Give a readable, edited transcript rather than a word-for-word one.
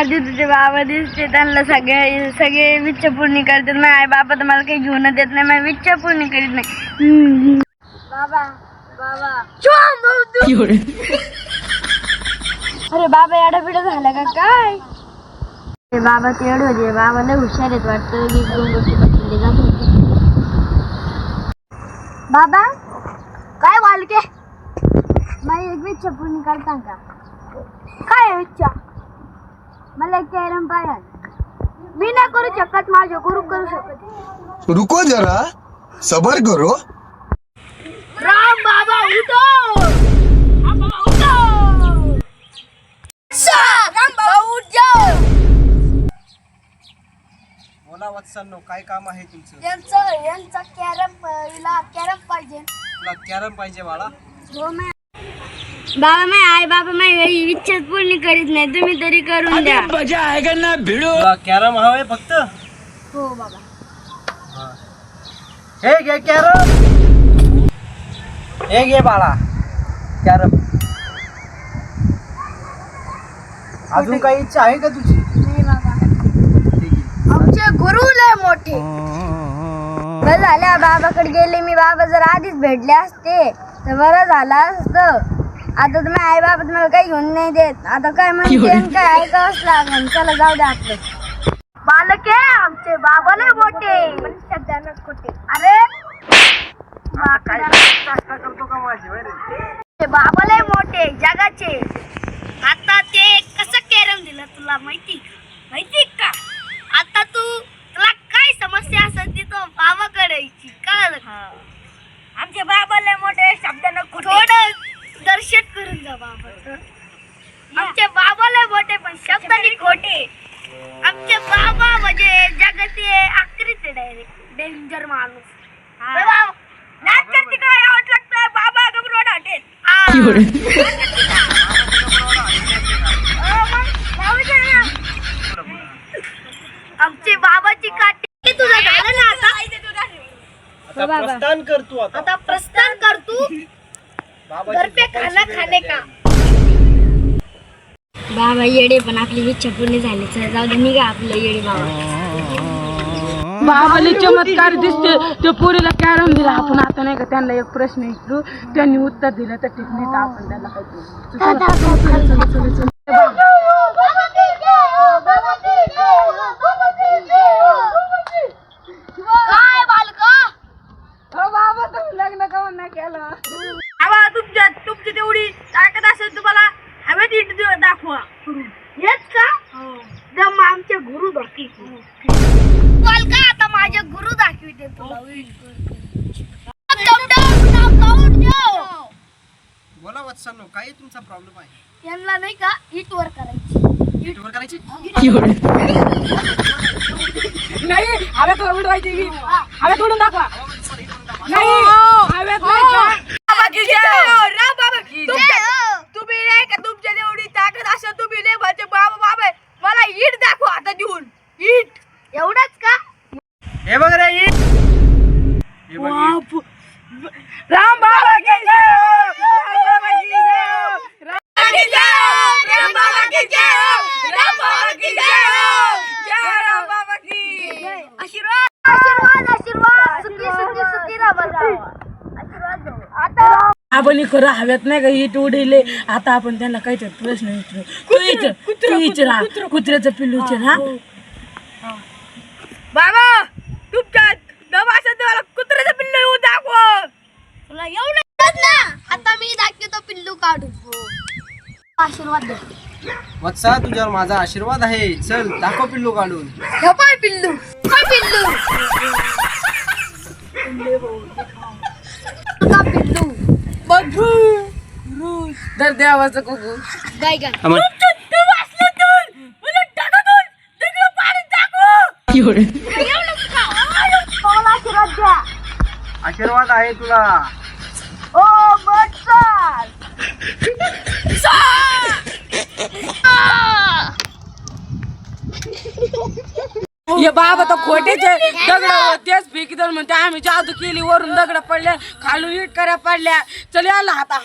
आधी तुझे बाबा दिसते त्यांना सगळे विच्छा पूर्ण करतात. माझे आई बाबा तर मला काही घेऊन देत नाही. माझी विच्छा पूर्ण करीत नाही. बाबा बाबा अरे बाबा एवढा पिढा झाला का काय? बाबा ते एवढे होते. बाबा लय हुशार आहेत वाटतं. एक दोन गोष्टी पकडले जात होते. बाबा काय वालके माझी एक इच्छा पूर्ण करता का? काय इच्छा? मला एक कॅरम पाहिजे. मी नाही करू शकत, माझे गुरु करू शकत. रुको जरा सबर करो. राम बाबा उठो. राम बाबा उठो. राम बाबा उठ जाओ. बोला वत्सांनो, काय काम आहे तुमचं? यांचा कॅरम पाहिजे. तुला कॅरम पाहिजे बाळा? हो बाबा मैं आई बाबा मैं इच्छा पूर्ण करीत नाही. तुम्ही तरी करून द्या. मजा आएगा ना भिडो. तुला कॅरम हवंय फक्त? हो बाबा. हे घे कॅरम. हे घे बाळा कॅरम. अजून काही इच्छा आहे का तुझी? नाही बाबा. ठीक आहे. आमचे गुरु लय मोठे. बरं झालं बाबाकडे गेले मी. बाबा जर आधीच भेटले असते तर बरं झालं असतं. आता तुम्ही आई बाबा तुम्हाला काही घेऊन नाही देत. आता काय म्हणते काय ऐकावंच लागेल. चला जाऊ द्या आपलं. बालके आमचे बाबा लय मोठे शब्दानं खोटे. अरे करतो का माझी वय रे? बाबा लय मोठे जगाचे. आता ते कसं कॅरम दिलं तुला माहिती का? आता तुला काय समस्या असेल ती तो बाबाकडे यायची. कळलं? आमचे बाबा लय मोठे शब्दानं खोटे. थोडं दर्शन करून जा बाबा. आमचे बाबा लय मोठे पण शब्दाने खोटे. आमचे बाबा म्हणजे जगाचे आखरीचे डायरेक्ट डेंजर माणूस. नाच करते काय आवड लागतंय बाबा घबरवड हॉटेल. आमची बाबाची काठी तुझं झालं ना. आता प्रस्थान कर तू. आता प्रस्थान कर तू. बर्फे खाने का. बाबा येडे पण आपली इच्छा पूर्ण झाली. चल जाऊ दे निघा आपलं येडे बाबा. बाबाले चमत्कार दिसते. ते पोरीला कॅरम दिला. आपण आता नाही का त्यांना एक प्रश्न विचारू. त्यांनी उत्तर दिलं तर ठीक नाही तर आपण त्याला काय बालका? बाबा तुम्ही लग्न काऊन नाही केलं? तुमची तेवढी ताकद असेल तुम्हाला हवेत इट दाखवा. हेच का? दम आमचे गुरु बालका. आता माझे गुरु दाखविते तुला. बोला वत्सांनो, काय तुमचा प्रॉब्लेम आहे? यांना नाही का हिट वर करायची. नीट वर करायची? नाही हव्यात उडवायची. हव्यात उडून दाखवा. नाही हव्यात नाही का? तुम्ही नाही का तुमच्या एवढी ताकद असेल तुम्ही नाही माझे बाबा मला हिट दाखवा आता देऊन. हिट एवढंच का? हे बघ रे ही. हे बघ ही. राम बाबा की जय. राम बाबा की जय. राम बाबा की जय. राम बाबा की जय. जय राम बाबा की. आशीर्वाद आशीर्वाद आशीर्वाद. सुखी राहा बरं. आशीर्वाद देऊ. आता आपण खरं हव्यात नाही का हिट उडले. आता आपण त्यांना काहीतरी प्रश्न विचारू. तू विचारा. कुत्र्याचं पिल्लू विचार. हा बाबा तुमच्या दम असेल तर मला कुत्र्याचं पिल्लू येऊ दाखव. तुला एवढं ना. आता मी दाखवतो पिल्लू काढून. आशीर्वाद दे. वत्सा, तुझ्यावर माझा आशीर्वाद आहे. चल दाखव पिल्लू काढून. हे पाय पिल्लू. काय पिल्लू? का पिल्लू? बघू दर देवाचं कुकू. गाय गाय. आशीर्वाद द्या. आशीर्वाद आहे तुला. ओ बच्चा. हे बाबा तर खोटेच आहे. दगड तेच फेकीदल म्हणते आम्ही जादू केली. वरून दगड पडल्या खालून इट कऱ्या पडल्या. चल याला आता